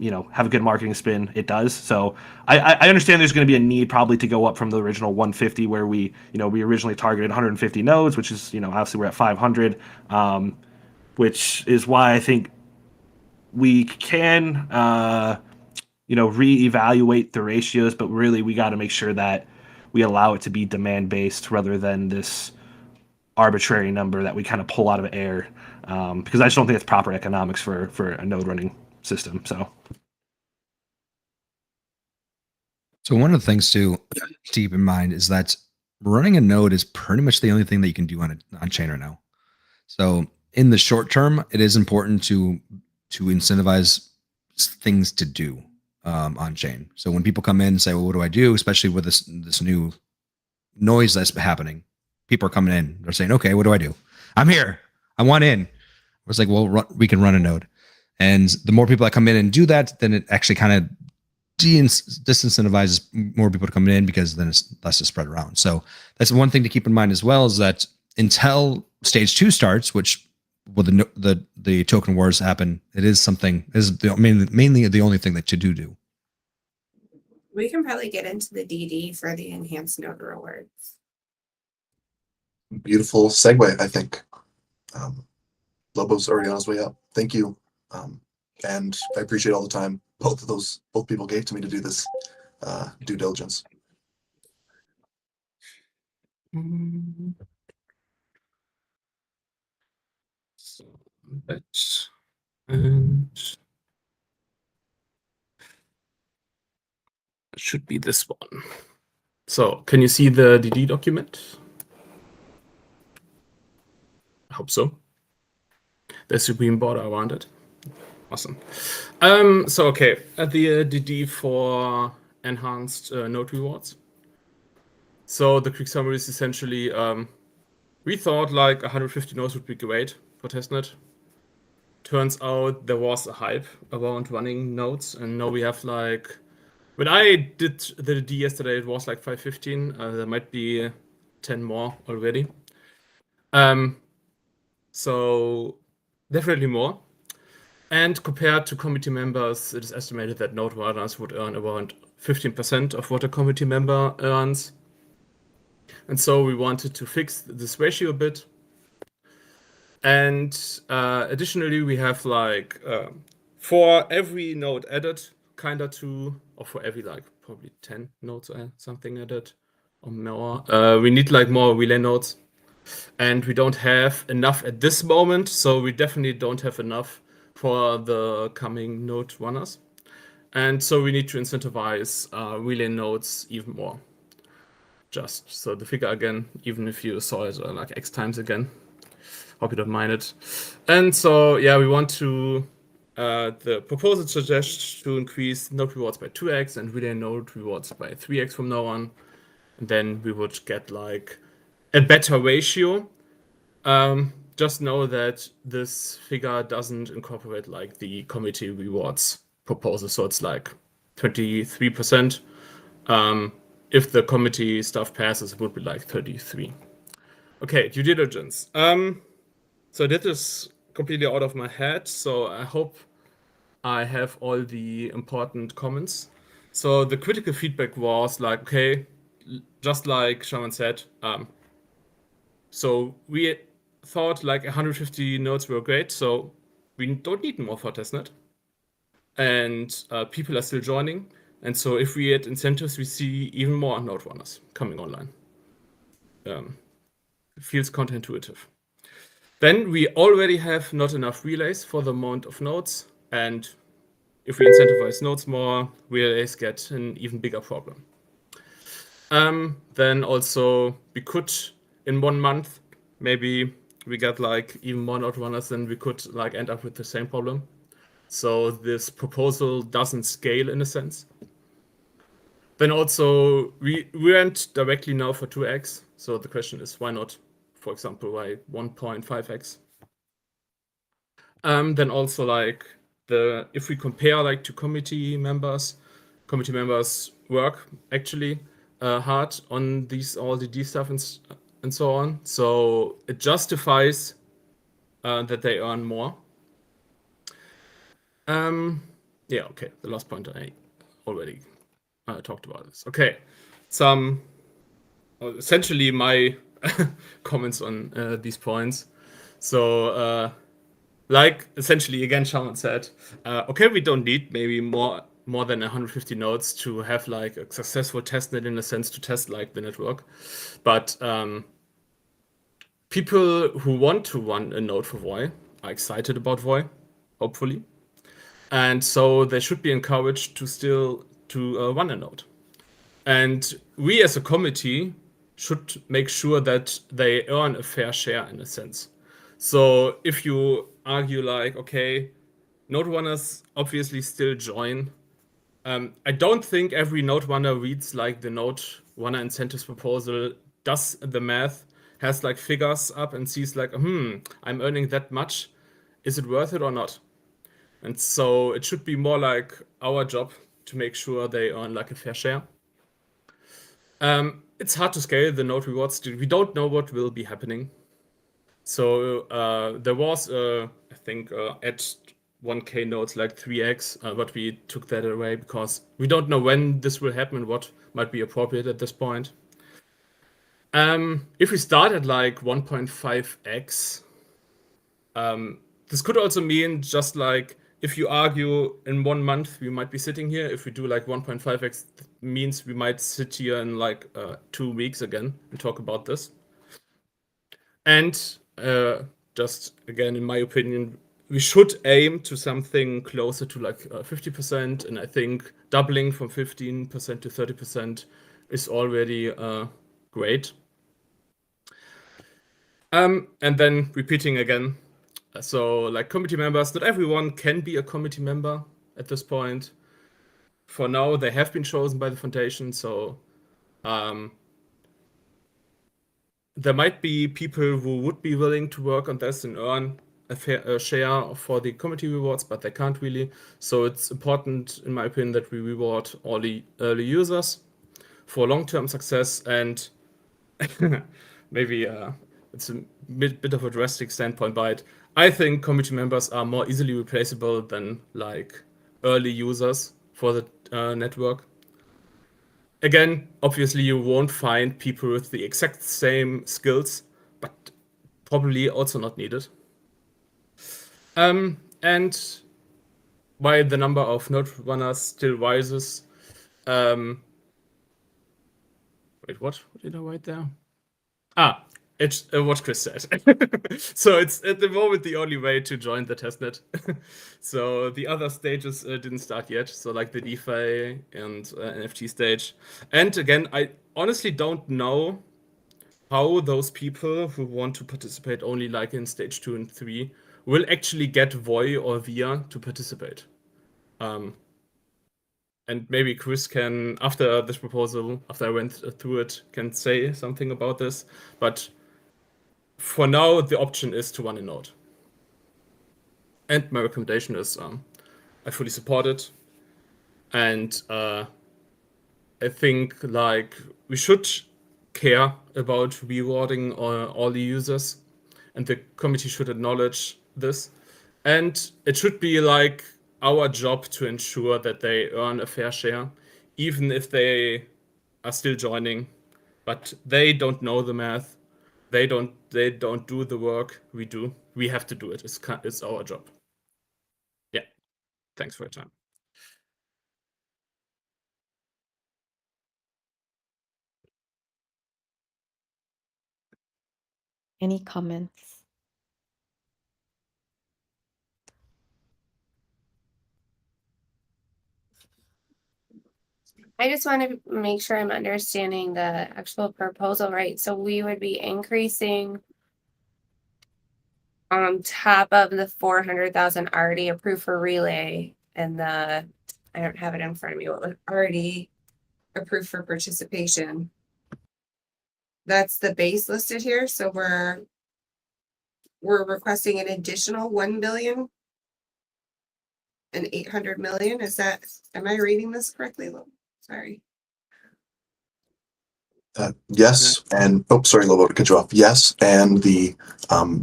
you know, have a good marketing spin? It does. So I understand there's going to be a need probably to go up from the original 150 where we originally targeted 150 nodes, which is, you know, obviously we're at 500, which is why I think we can you know, reevaluate the ratios, but really we got to make sure that we allow it to be demand based rather than this arbitrary number that we kind of pull out of air. Because I just don't think it's proper economics for a node running system. So one of the things to keep in mind is that running a node is pretty much the only thing that you can do on chain right now. So in the short term, it is important to incentivize things to do on chain. So when people come in and say, well, what do I do? Especially with this new noise that's happening, people are coming in. They're saying, okay, what do I do? I'm here. I want in. It's like, well, we can run a node. And the more people that come in and do that, then it actually kind of disincentivizes more people to come in because then it's less to spread around. So that's one thing to keep in mind as well, is that until stage 2 starts, which will the token wars happen, it is mainly the only thing that to do. We can probably get into the DD for the enhanced node rewards. Beautiful segue, I think. Lobo's already on his way up. Thank you. And I appreciate all the time both people gave to me to do this due diligence. So that and it should be this one. So can you see the DD document? I hope so. The Supreme border around it. Awesome. So okay, at the DD for enhanced node rewards. So the quick summary is essentially we thought like 150 nodes would be great for testnet. Turns out there was a hype around running nodes, and now we have like, when I did the DD yesterday, it was like 515. There might be 10 more already. So definitely more. And compared to committee members, it is estimated that node runners would earn around 15% of what a committee member earns. And so we wanted to fix this ratio a bit. And additionally, we have like for every node added, or for every like probably 10 nodes or something added or more, we need like more relay nodes. And we don't have enough at this moment, so we definitely don't have enough for the coming node runners. And so we need to incentivize relay nodes even more. Just so the figure again, even if you saw it like X times again. Hope you don't mind it. And so, yeah, we want to, the proposal suggests to increase node rewards by 2x and relay node rewards by 3x from now on. And then we would get like a better ratio. Just know that this figure doesn't incorporate like the committee rewards proposal. So it's like 23%. If the committee stuff passes, it would be like 33. Okay, due diligence. So I did this completely out of my head. So I hope I have all the important comments. So the critical feedback was like, okay, just like Shaman said, so we thought like 150 nodes were great, so we don't need more for testnet. And people are still joining. And so if we add incentives, we see even more node runners coming online. It feels counterintuitive. Then we already have not enough relays for the amount of nodes. And if we incentivize nodes more, relays get an even bigger problem. Then also we could, in 1 month, maybe we get like even more node runners, then we could like end up with the same problem. So this proposal doesn't scale in a sense. Then also we went directly now for 2x. So the question is, why not, for example, why 1.5x? Then also like if we compare like to committee members work actually hard on all the D stuff and so on. So it justifies that they earn more. Yeah, okay. The last point I already talked about this. Okay, essentially my comments on these points. So like essentially again, Shaman said, okay, we don't need maybe more than 150 nodes to have like a successful testnet in a sense to test like the network, but people who want to run a node for Voi are excited about Voi, hopefully, and so they should be encouraged to still run a node. And we as a committee should make sure that they earn a fair share in a sense. So if you argue like, okay, node runners obviously still join. I don't think every node runner reads like the node runner incentives proposal, does the math, has like figures up and sees like, I'm earning that much. Is it worth it or not? And so it should be more like our job to make sure they earn like a fair share. It's hard to scale the node rewards. We don't know what will be happening. So there was, I think, at 1K nodes like 3x, but we took that away because we don't know when this will happen and what might be appropriate at this point. If we start at like 1.5x, this could also mean just like if you argue in 1 month, we might be sitting here. If we do like 1.5x, means we might sit here in like 2 weeks again and talk about this. And just again, in my opinion, we should aim to something closer to like 50%. And I think doubling from 15% to 30% is already great. And then repeating again. So like committee members, not everyone can be a committee member at this point. For now, they have been chosen by the foundation. So there might be people who would be willing to work on this and earn a fair share for the committee rewards, but they can't really. So it's important, in my opinion, that we reward all the early users for long-term success. And maybe it's a bit of a drastic standpoint, but I think committee members are more easily replaceable than like early users for the network. Again, obviously you won't find people with the exact same skills, but probably also not needed. And while the number of node runners still rises, wait, what did I write there? It's what Chris said. So it's at the moment the only way to join the testnet. So the other stages didn't start yet. So like the DeFi and NFT stage. And again, I honestly don't know how those people who want to participate only like in stage 2 and 3 will actually get Voi or VIA to participate. And maybe Chris can, after this proposal, after I went through it, can say something about this. But for now, the option is to run a node. And my recommendation is I fully support it. And I think like we should care about rewarding all the users. And the committee should acknowledge this. And it should be like our job to ensure that they earn a fair share, even if they are still joining, but they don't know the math. They don't do the work we do. We have to do it. It's our job. Yeah. Thanks for your time. Any comments? I just want to make sure I'm understanding the actual proposal right. So we would be increasing on top of the 400,000 already approved for relay and I don't have it in front of me, what was already approved for participation. That's the base listed here. So we're requesting an additional 1 billion and 800 million. Am I reading this correctly? Sorry. Yes, and sorry, Lobo, to cut you off. Yes, and the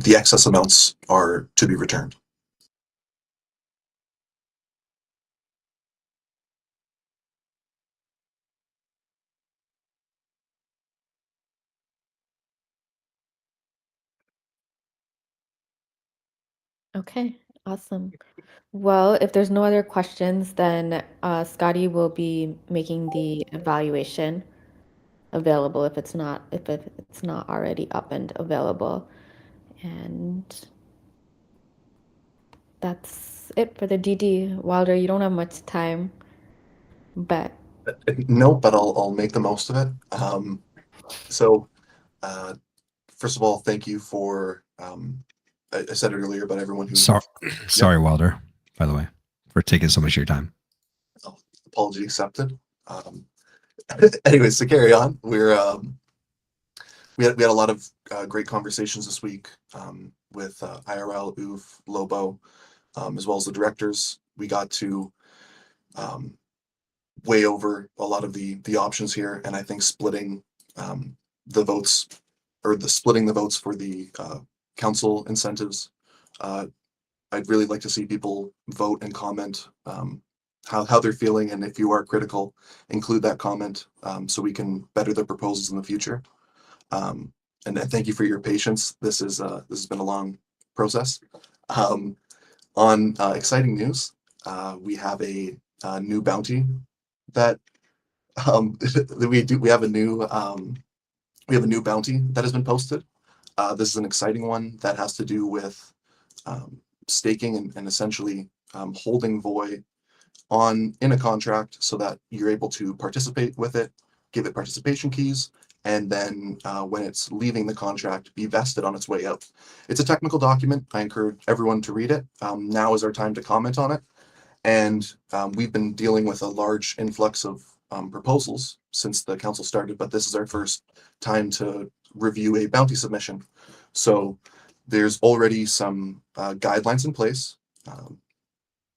excess amounts are to be returned. Okay, awesome. Well, if there's no other questions, then Scotty will be making the evaluation available if it's not already up and available. And that's it for the DD. Wilder, you don't have much time, but No, but I'll make the most of it. So first of all, thank you for I said it earlier, but everyone who Sorry, Wilder, by the way, for taking so much of your time. Apology accepted. Anyways, to carry on, we had a lot of great conversations this week with IRL, UF, Lobo, as well as the directors. We got to weigh over a lot of the options here, and I think splitting the votes for the council incentives. I'd really like to see people vote and comment how they're feeling, and if you are critical, include that comment so we can better the proposals in the future. And thank you for your patience. This has been a long process. On exciting news, we have a new bounty that we have a new bounty that has been posted. This is an exciting one that has to do with staking and essentially holding Voy in a contract so that you're able to participate with it, give it participation keys, and then when it's leaving the contract, be vested on its way out. It's a technical document. I encourage everyone to read it. Now is our time to comment on it. And we've been dealing with a large influx of proposals since the council started, but this is our first time to review a bounty submission. So there's already some guidelines in place.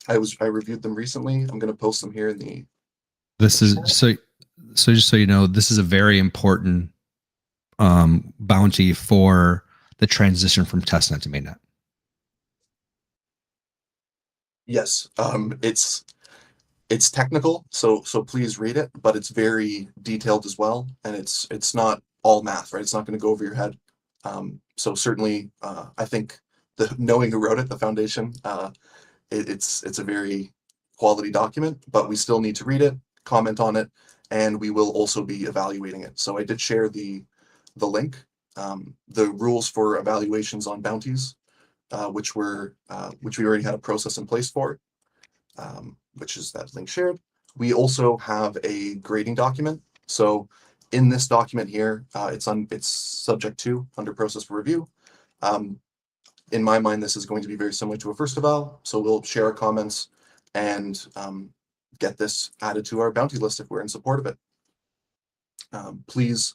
I reviewed them recently. I'm going to post them here in the. This is so just so you know, this is a very important bounty for the transition from testnet to mainnet. Yes, it's technical, so please read it, but it's very detailed as well, and it's not all math, right? It's not going to go over your head. So certainly, I think knowing who wrote it, the foundation, it's a very quality document, but we still need to read it, comment on it, and we will also be evaluating it. So I did share the link, the rules for evaluations on bounties, which we already had a process in place for, which is that link shared. We also have a grading document. So in this document here, it's subject to under process for review. In my mind, this is going to be very similar to a first eval. So we'll share our comments and get this added to our bounty list if we're in support of it. Please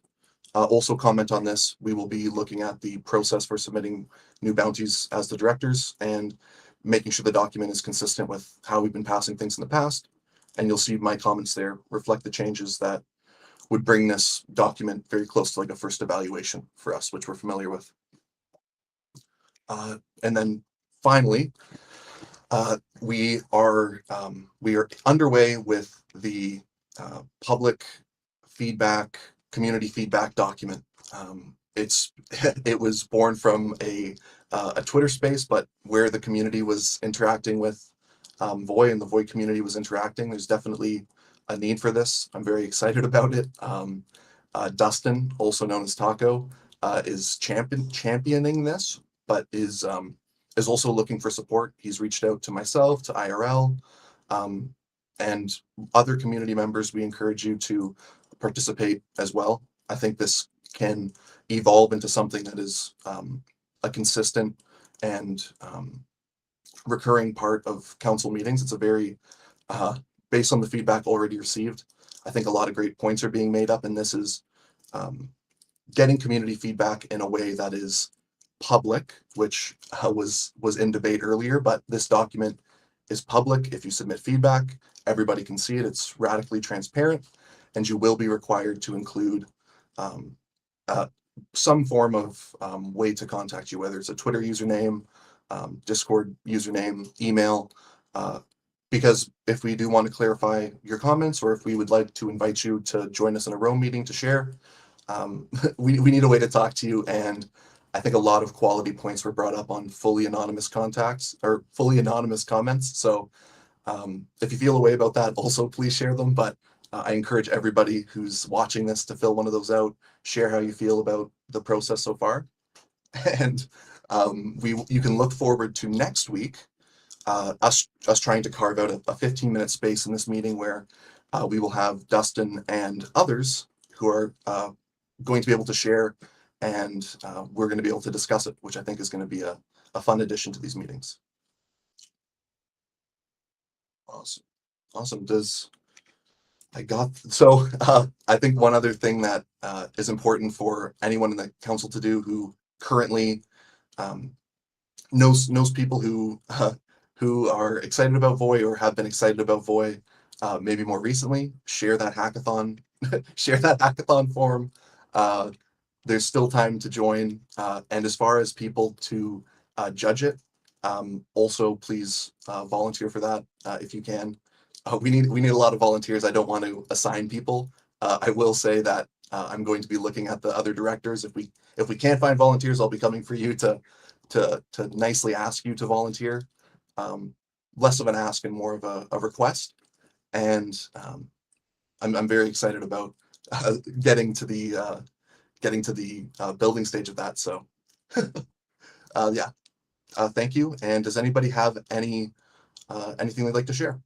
also comment on this. We will be looking at the process for submitting new bounties as the directors and making sure the document is consistent with how we've been passing things in the past. And you'll see my comments there reflect the changes that would bring this document very close to like a first evaluation for us, which we're familiar with. And then finally, we are underway with the public feedback, community feedback document. It was born from a Twitter space, but where the community was interacting with Voy and the Voy community was interacting. There's definitely a need for this. I'm very excited about it. Dustin, also known as Taco, is championing this, but is also looking for support. He's reached out to myself, to IRL, and other community members. We encourage you to participate as well. I think this can evolve into something that is a consistent and recurring part of council meetings. It's a very, based on the feedback already received, I think a lot of great points are being made up, and this is getting community feedback in a way that is public, which was in debate earlier, but this document is public. If you submit feedback, everybody can see it. It's radically transparent, and you will be required to include some form of way to contact you, whether it's a Twitter username, Discord username, email, because if we do want to clarify your comments, or if we would like to invite you to join us in a Roam meeting to share, we need a way to talk to you. And I think a lot of quality points were brought up on fully anonymous contacts or fully anonymous comments. So if you feel a way about that, also please share them. But I encourage everybody who's watching this to fill one of those out, share how you feel about the process so far. And you can look forward to next week, us trying to carve out a 15-minute space in this meeting where we will have Dustin and others who are going to be able to share, and we're going to be able to discuss it, which I think is going to be a fun addition to these meetings. Awesome. I think one other thing that is important for anyone in the council to do who currently knows people who are excited about VOI or have been excited about VOI, maybe more recently, share that hackathon, share that hackathon forum. There's still time to join. And as far as people to judge it, also please volunteer for that if you can. We need a lot of volunteers. I don't want to assign people. I will say that I'm going to be looking at the other directors. If we can't find volunteers, I'll be coming for you to nicely ask you to volunteer. Less of an ask and more of a request. And I'm very excited about getting to the building stage of that. So yeah, thank you. And does anybody have anything they'd like to share?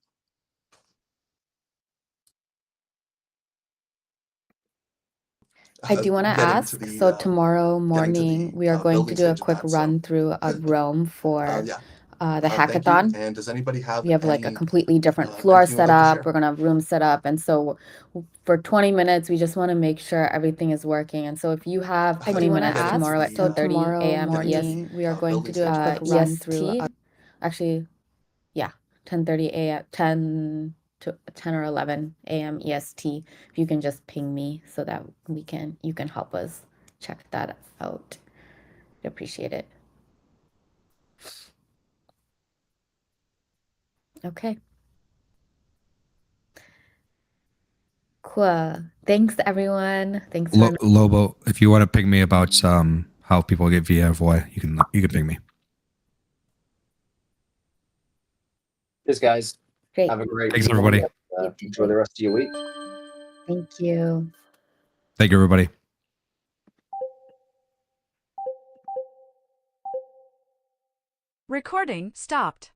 I do want to ask, so tomorrow morning, we are going to do a quick run through of Roam for the hackathon. And does anybody have We have like a completely different floor set up. We're going to have room set up. And so for 20 minutes, we just want to make sure everything is working. And so if you have 20 minutes tomorrow at 10:30 a.m. morning, we are going to do a quick run through. Actually, yeah, 10:30 a.m. 10 or 11 a.m. EST. If you can just ping me so that you can help us check that out. I'd appreciate it. Okay. Cool. Thanks everyone. Thanks for Lobo, if you want to ping me about how people get via VOI, you can ping me. Cheers, guys. Great. Have a great Thanks, week. everybody. Enjoy the rest of your week. Thank you. Thank you, everybody. Recording stopped.